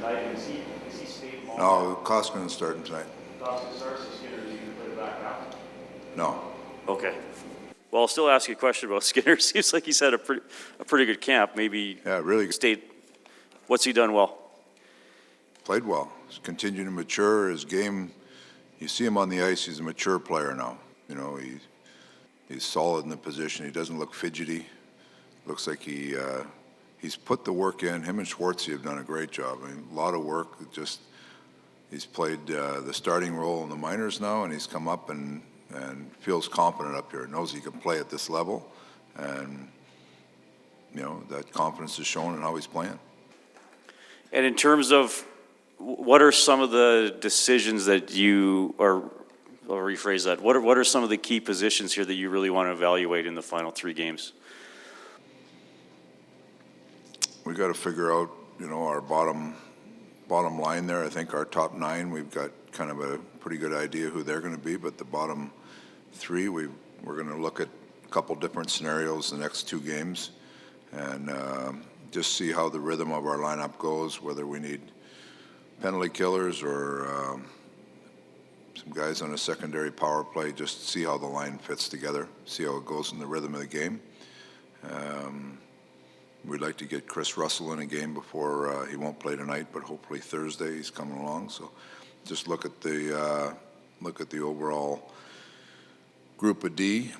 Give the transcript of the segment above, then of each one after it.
tonight. Is he staying home? No, Koskinen starting tonight. Koskinen starts, so Skinner, is he going to put it back out? No. Okay. Well, I'll still ask you a question about Skinner. Seems like he's had a pretty good camp. Maybe Yeah, really state, what's he done well? played well. He's continuing to mature. His game, you see him on the ice, he's a mature player now. You know, he's solid in the position. He doesn't look fidgety. Looks like he's put the work in. Him and Schwartzy have done a great job. I mean, a lot of work. He's played the starting role in the minors now, and he's come up and feels confident up here. Knows he can play at this level, and you know that confidence is shown in how he's playing. And in terms of what are some of the decisions that you are, I'll rephrase that, what are some of the key positions here that you really want to evaluate in the final 3 games? We got to figure out, you know, our bottom line there. I think our top 9, we've got kind of a pretty good idea who they're going to be, but the bottom 3, we're going to look at a couple different scenarios the next 2 games and just see how the rhythm of our lineup goes, whether we need penalty killers or some guys on a secondary power play, just see how the line fits together, see how it goes in the rhythm of the game. We'd like to get Chris Russell in a game before he won't play tonight, but hopefully Thursday he's coming along. So just look at the overall group of D.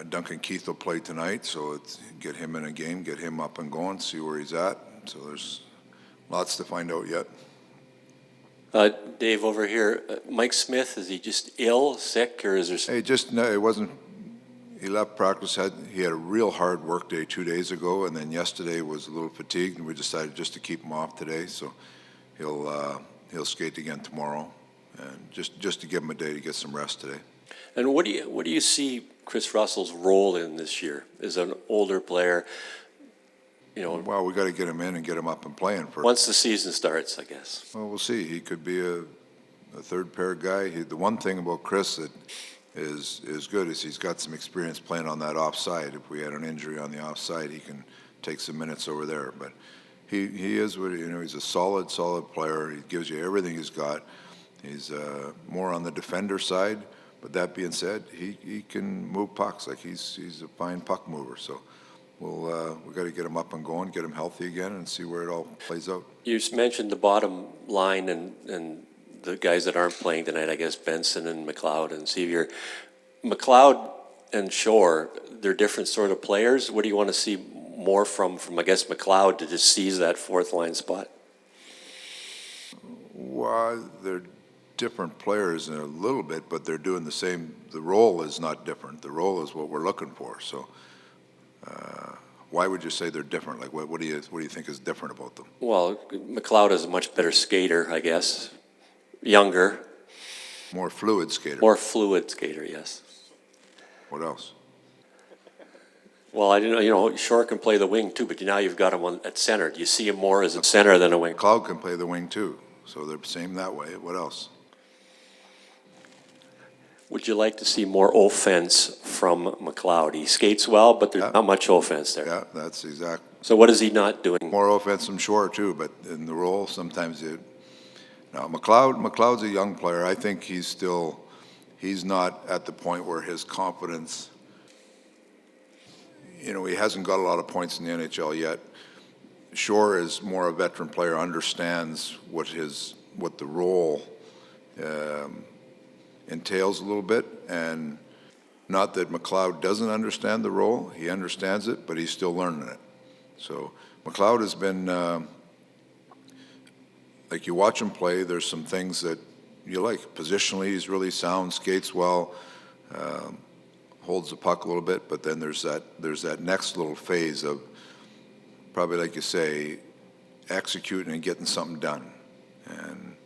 Duncan Keith will play tonight, so get him in a game, get him up and going, see where he's at. So there's lots to find out yet. Dave, over here, Mike Smith, is he just ill, sick, or is there? Hey, no, it wasn't. He left practice. He had a real hard work day 2 days ago, and then yesterday was a little fatigued, and we decided just to keep him off today. So he'll skate again tomorrow, and just to give him a day to get some rest today. And what do you see Chris Russell's role in this year as an older player? You know, well, we got to get him in and get him up and playing first. Once the season starts, I guess. Well, we'll see. He could be a third pair guy. The one thing about Chris that is good is he's got some experience playing on that offside. If we had an injury on the offside, he can take some minutes over there. But he is what, you know, he's a solid player. He gives you everything he's got. He's more on the defender side. But that being said, he can move pucks. Like he's a fine puck mover. So we got to get him up and going, get him healthy again, and see where it all plays out. You mentioned the bottom line and the guys that aren't playing tonight. I guess Benson and McLeod and Sevier. McLeod and Shore, they're different sort of players. What do you want to see more from I guess McLeod to just seize that 4th line spot? Well, they're different players in a little bit, but they're doing the same. The role is not different. The role is what we're looking for. So why would you say they're different? Like what do you think is different about them? Well, McLeod is a much better skater, I guess. Younger. More fluid skater. More fluid skater, yes. What else? Well, I didn't know, you know, Shore can play the wing too, but now you've got him at center. Do you see him more as a center than a wing? McLeod can play the wing too, so they're the same that way. What else? Would you like to see more offense from McLeod? He skates well, but there's not much offense there. Yeah, that's exact. So what is he not doing? More offense from Shore too, but in the role sometimes it. Now McLeod's a young player. I think he's not at the point where his confidence. You know, he hasn't got a lot of points in the NHL yet. Shore is more a veteran player, understands what the role entails a little bit, and not that McLeod doesn't understand the role. He understands it, but he's still learning it. So McLeod has been, like you watch him play, there's some things that you like. Positionally, he's really sound, skates well, holds the puck a little bit, but then there's that next little phase of, probably like you say, executing and getting something done. And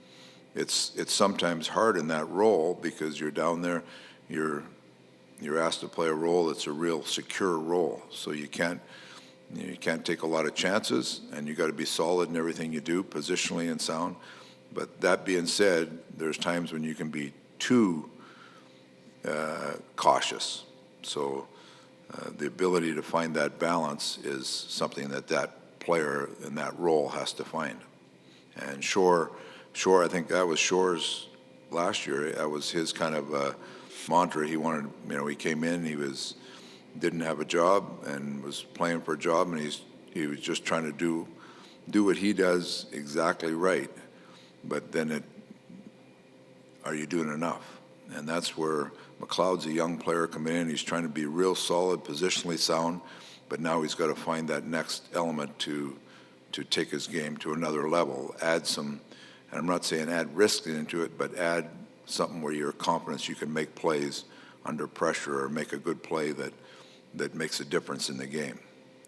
it's sometimes hard in that role because you're down there, you're asked to play a role that's a real secure role. So you can't take a lot of chances, and you got to be solid in everything you do, positionally and sound. But that being said, there's times when you can be too cautious. So the ability to find that balance is something that player in that role has to find. And Shore, I think that was Shore's last year. That was his kind of mantra. He wanted, he came in, didn't have a job and was playing for a job, and he was just trying to do what he does exactly right. But then are you doing enough? And that's where McLeod's a young player coming in. He's trying to be real solid, positionally sound, but now he's got to find that next element to take his game to another level, add some, and I'm not saying add risk into it, but add something where you're confident you can make plays under pressure or make a good play that makes a difference in the game.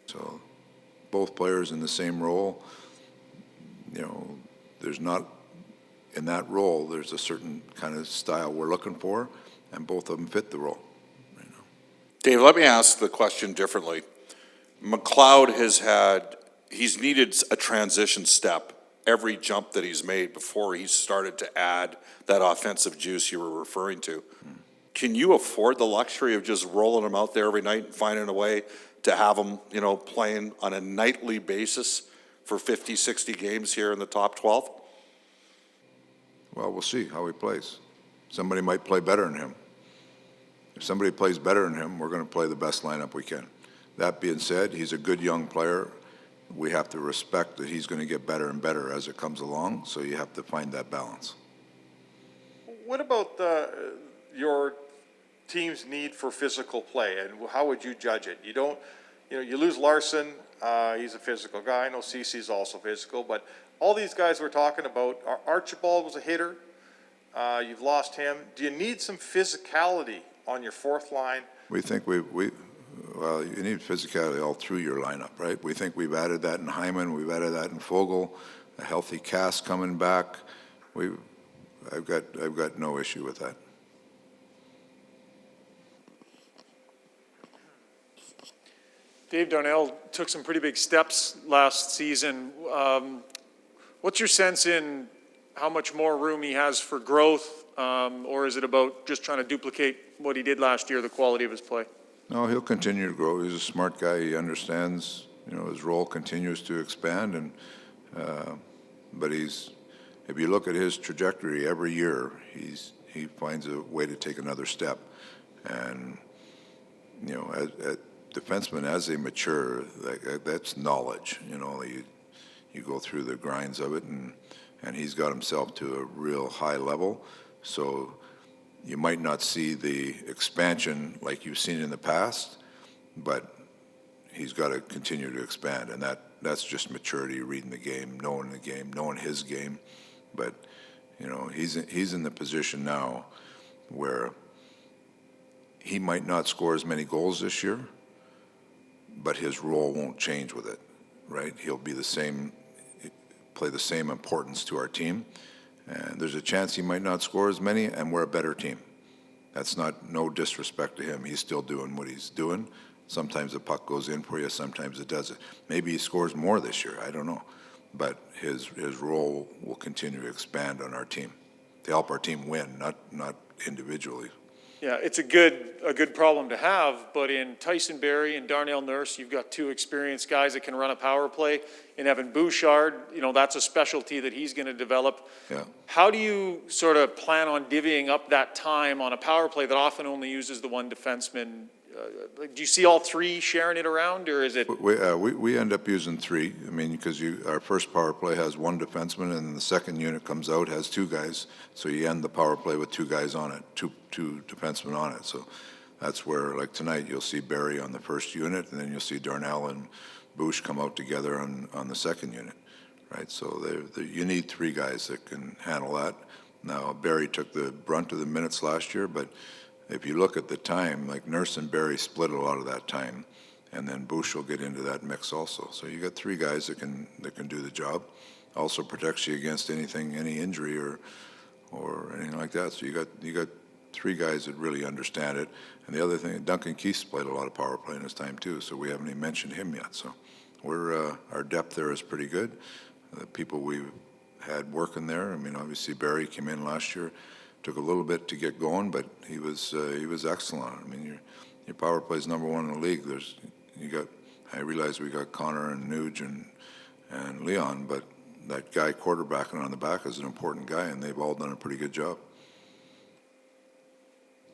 So both players in the same role, there's not, in that role, there's a certain kind of style we're looking for, and both of them fit the role. Dave, let me ask the question differently. McLeod he's needed a transition step every jump that he's made before he started to add that offensive juice you were referring to. Can you afford the luxury of just rolling him out there every night and finding a way to have him, playing on a nightly basis for 50, 60 games here in the top 12? Well, we'll see how he plays. Somebody might play better than him. If somebody plays better than him, we're going to play the best lineup we can. That being said, he's a good young player. We have to respect that he's going to get better and better as it comes along, so you have to find that balance. What about your team's need for physical play, and how would you judge it? You lose Larson, he's a physical guy. I know CC's also physical, but all these guys we're talking about, Archibald was a hitter. You've lost him. Do you need some physicality on your fourth line? We think well, you need physicality all through your lineup, right? We think we've added that in Hyman, we've added that in Fogle, a healthy Cass coming back. I've got no issue with that. Dave, Darnell took some pretty big steps last season. What's your sense in how much more room he has for growth, or is it about just trying to duplicate what he did last year, the quality of his play? No, he'll continue to grow. He's a smart guy. He understands, his role continues to expand, and but if you look at his trajectory every year, he finds a way to take another step, and as defensemen, as they mature, that's knowledge. You go through the grinds of it, and he's got himself to a real high level. So you might not see the expansion like you've seen in the past, but he's got to continue to expand, and that's just maturity, reading the game, knowing his game. But he's in the position now where he might not score as many goals this year, but his role won't change with it, right? He'll be play the same importance to our team, and there's a chance he might not score as many, and we're a better team. That's no disrespect to him. He's still doing what he's doing. Sometimes the puck goes in for you, sometimes it doesn't. Maybe he scores more this year, I don't know. But his role will continue to expand on our team to help our team win, not individually. Yeah, it's a good problem to have, but in Tyson Barrie and Darnell Nurse, you've got two experienced guys that can run a power play. In Evan Bouchard, that's a specialty that he's going to develop. Yeah. How do you sort of plan on divvying up that time on a power play that often only uses the one defenseman? Do you see all three sharing it around, or is it? We end up using three. I mean, because our first power play has one defenseman, and the second unit comes out has two guys. So you end the power play with two guys on it, two defensemen on it. So that's where, like tonight, you'll see Barrie on the first unit, and then you'll see Darnell and Bouch come out together on the second unit, right? So you need three guys that can handle that. Now, Barrie took the brunt of the minutes last year, but if you look at the time, like Nurse and Barrie split a lot of that time, and then Bouch will get into that mix also. So you got three guys that can do the job. Also protects you against any injury or anything like that. So you got three guys that really understand it. And the other thing, Duncan Keith's played a lot of power play in his time too. So we haven't even mentioned him yet. So our depth there is pretty good. The people we've had working there. I mean, obviously Barrie came in last year. Took a little bit to get going, but he was excellent. I mean, your power play is number one in the league. I realize we got Connor and Nuge and Leon, but that guy quarterbacking on the back is an important guy, and they've all done a pretty good job.